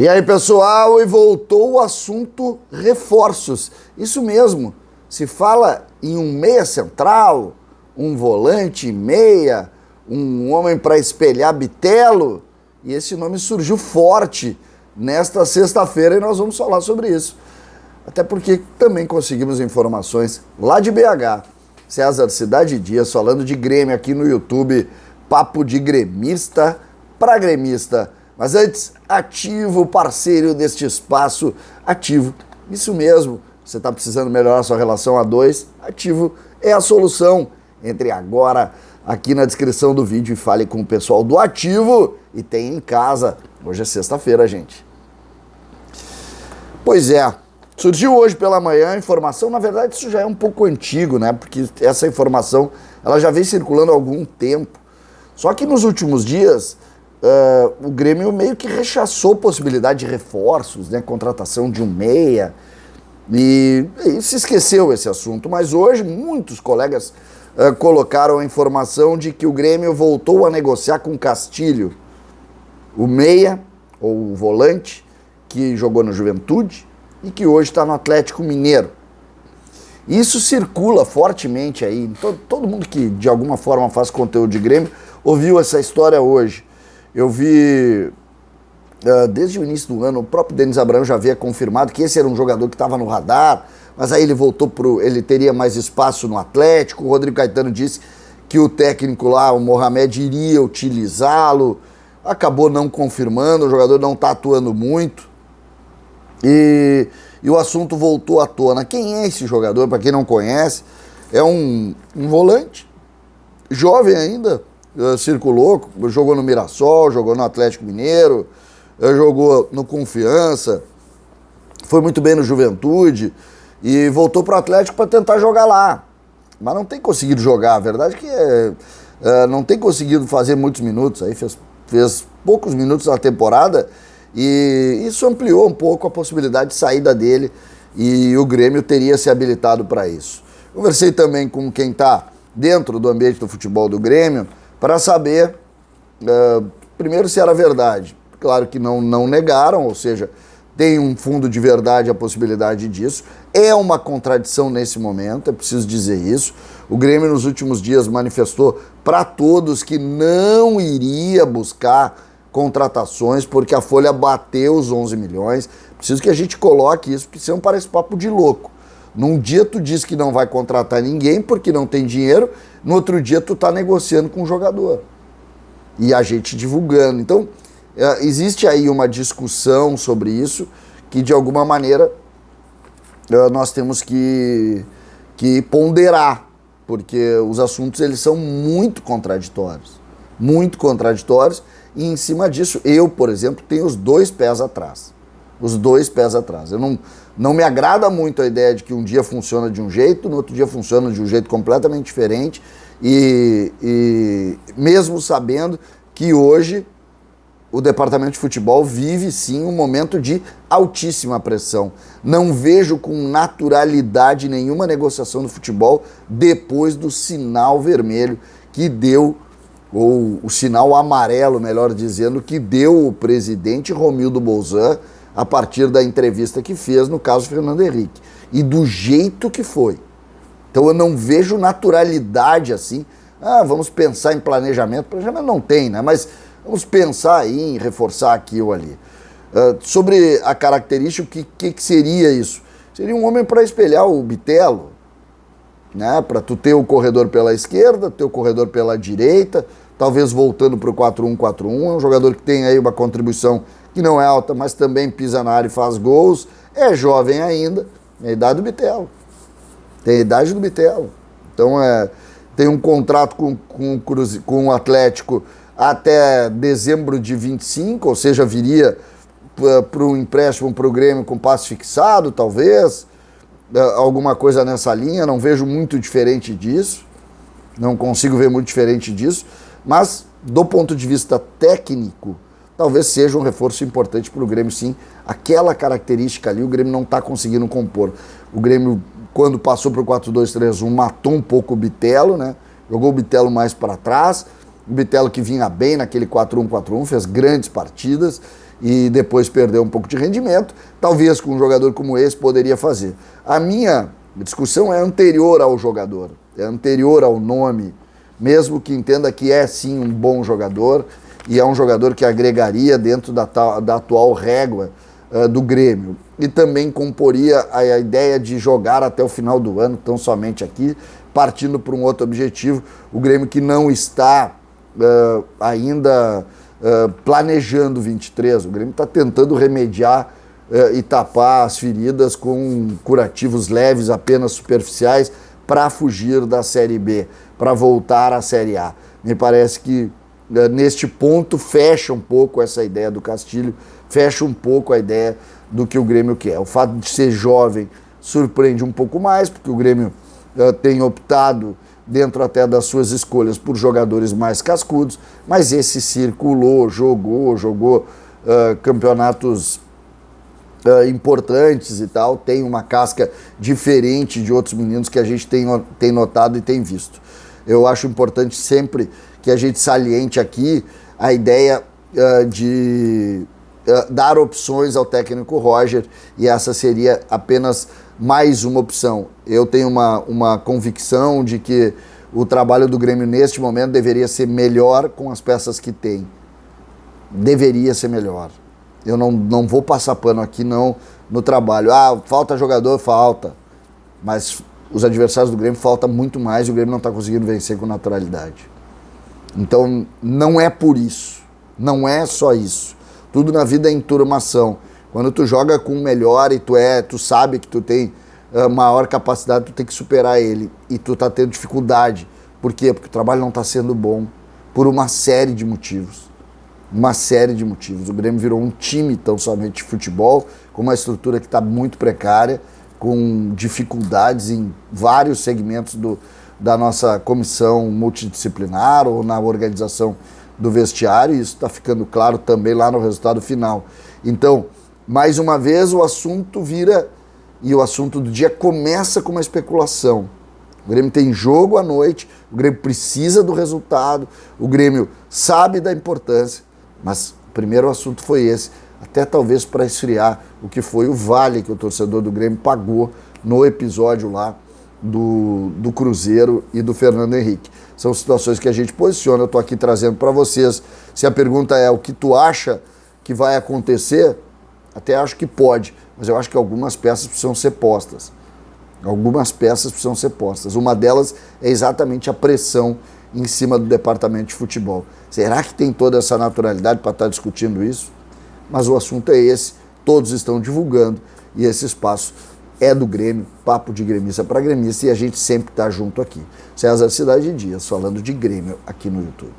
E aí, pessoal, e voltou o assunto reforços. Isso mesmo, se fala em um meia central, um volante meia, um homem para espelhar Bitelo, e esse nome surgiu forte nesta sexta-feira e nós vamos falar sobre isso. Até porque também conseguimos informações lá de BH. César Cidade Dias falando de Grêmio aqui no YouTube, papo de gremista para gremista. Mas antes, Ativo, parceiro deste espaço, Ativo. Isso mesmo, você está precisando melhorar sua relação a dois, Ativo é a solução. Entre agora aqui na descrição do vídeo e fale com o pessoal do Ativo e tem em casa. Hoje é sexta-feira, gente. Pois é, surgiu hoje pela manhã a informação, na verdade isso já é um pouco antigo, né? Porque essa informação ela já vem circulando há algum tempo. Só que nos últimos dias o Grêmio meio que rechaçou a possibilidade de reforços, né? Contratação de um meia, e se esqueceu esse assunto. Mas hoje muitos colegas colocaram a informação de que o Grêmio voltou a negociar com Castilho, o meia ou o volante que jogou no Juventude e que hoje está no Atlético Mineiro. Isso circula fortemente aí, todo mundo que de alguma forma faz conteúdo de Grêmio ouviu essa história hoje. Eu vi, desde o início do ano, o próprio Denis Abraão já havia confirmado que esse era um jogador que estava no radar, mas aí ele voltou ele teria mais espaço no Atlético. O Rodrigo Caetano disse que o técnico lá, o Mohamed, iria utilizá-lo, acabou não confirmando, o jogador não está atuando muito, e o assunto voltou à tona. Quem é esse jogador? Para quem não conhece, é um volante, jovem ainda, circulou, jogou no Mirassol, jogou no Atlético Mineiro, jogou no Confiança, foi muito bem no Juventude e voltou para o Atlético para tentar jogar lá. Mas não tem conseguido jogar, a verdade é que não tem conseguido fazer muitos minutos, aí fez poucos minutos na temporada e isso ampliou um pouco a possibilidade de saída dele e o Grêmio teria se habilitado para isso. Conversei também com quem está dentro do ambiente do futebol do Grêmio para saber, primeiro, se era verdade. Claro que não negaram, ou seja, tem um fundo de verdade a possibilidade disso. É uma contradição nesse momento, é preciso dizer isso. O Grêmio nos últimos dias manifestou para todos que não iria buscar contratações porque a folha bateu os 11 milhões. Preciso que a gente coloque isso, porque senão parece papo de louco. Num dia tu diz que não vai contratar ninguém porque não tem dinheiro, no outro dia tu tá negociando com o jogador. E a gente divulgando. Então, existe aí uma discussão sobre isso que, de alguma maneira, nós temos que ponderar, porque os assuntos eles são muito contraditórios. Muito contraditórios. E, em cima disso, eu, por exemplo, tenho os dois pés atrás. Os dois pés atrás. Eu não me agrada muito a ideia de que um dia funciona de um jeito, no outro dia funciona de um jeito completamente diferente, e mesmo sabendo que hoje o departamento de futebol vive sim um momento de altíssima pressão. Não vejo com naturalidade nenhuma negociação do futebol depois do sinal vermelho que deu, ou o sinal amarelo, melhor dizendo, que deu o presidente Romildo Bolzan a partir da entrevista que fez no caso Fernando Henrique. E do jeito que foi. Então eu não vejo naturalidade assim. Vamos pensar em planejamento. Planejamento não tem, né? Mas vamos pensar aí em reforçar aqui ou ali. Sobre a característica, o que seria isso? Seria um homem para espelhar o Bitelo, né? Para tu ter o corredor pela esquerda, ter o corredor pela direita, talvez voltando para o 4-1-4-1. É um jogador que tem aí uma contribuição que não é alta, mas também pisa na área e faz gols, é jovem ainda, é a idade do Bitelo. Tem a idade do Bitelo. Então tem um contrato com o Atlético até dezembro de 25, ou seja, viria para um empréstimo para o Grêmio com passe fixado, talvez, alguma coisa nessa linha, não vejo muito diferente disso, não consigo ver muito diferente disso, mas do ponto de vista técnico, talvez seja um reforço importante para o Grêmio, sim. Aquela característica ali, o Grêmio não está conseguindo compor. O Grêmio, quando passou para o 4-2-3-1, matou um pouco o Bitelo, né? Jogou o Bitelo mais para trás. O Bitelo que vinha bem naquele 4-1-4-1, fez grandes partidas. e depois perdeu um pouco de rendimento. Talvez com um jogador como esse poderia fazer. A minha discussão é anterior ao jogador, é anterior ao nome, mesmo que entenda que é sim um bom jogador e é um jogador que agregaria dentro da atual régua do Grêmio. E também comporia a ideia de jogar até o final do ano, tão somente aqui, partindo para um outro objetivo. O Grêmio que não está ainda planejando 23, o Grêmio está tentando remediar e tapar as feridas com curativos leves, apenas superficiais, para fugir da Série B, para voltar à Série A. Me parece que neste ponto fecha um pouco essa ideia do Castilho, fecha um pouco a ideia do que o Grêmio quer. O fato de ser jovem surpreende um pouco mais, porque o Grêmio tem optado, dentro até das suas escolhas, por jogadores mais cascudos, mas esse circulou, jogou campeonatos importantes e tal, tem uma casca diferente de outros meninos que a gente tem notado e tem visto. Eu acho importante sempre que a gente saliente aqui a ideia de dar opções ao técnico Roger, e essa seria apenas mais uma opção. Eu tenho uma convicção de que o trabalho do Grêmio neste momento deveria ser melhor com as peças que tem. Deveria ser melhor. Eu não vou passar pano aqui não no trabalho. Falta jogador, falta. Mas os adversários do Grêmio faltam muito mais e o Grêmio não está conseguindo vencer com naturalidade. Então não é por isso. Não é só isso. Tudo na vida é enturmação. Quando tu joga com o melhor e tu sabe que tu tem maior capacidade, tu tem que superar ele. E tu tá tendo dificuldade. Por quê? Porque o trabalho não está sendo bom. Por uma série de motivos. Uma série de motivos. O Grêmio virou um time tão somente de futebol, com uma estrutura que está muito precária, com dificuldades em vários segmentos da nossa comissão multidisciplinar ou na organização do vestiário, e isso está ficando claro também lá no resultado final. Então, mais uma vez, o assunto vira, e o assunto do dia começa com uma especulação. O Grêmio tem jogo à noite, o Grêmio precisa do resultado, o Grêmio sabe da importância, mas o primeiro assunto foi esse, até talvez para esfriar o que foi o vale que o torcedor do Grêmio pagou no episódio lá do Cruzeiro e do Fernando Henrique. São situações que a gente posiciona, eu estou aqui trazendo para vocês. Se a pergunta é o que tu acha que vai acontecer, até acho que pode, mas eu acho que algumas peças precisam ser postas. Algumas peças precisam ser postas. Uma delas é exatamente a pressão em cima do departamento de futebol. Será que tem toda essa naturalidade para estar discutindo isso? Mas o assunto é esse, todos estão divulgando e esse espaço é do Grêmio, papo de gremista para gremista, e a gente sempre está junto aqui. César Cidade Dias, falando de Grêmio aqui no YouTube.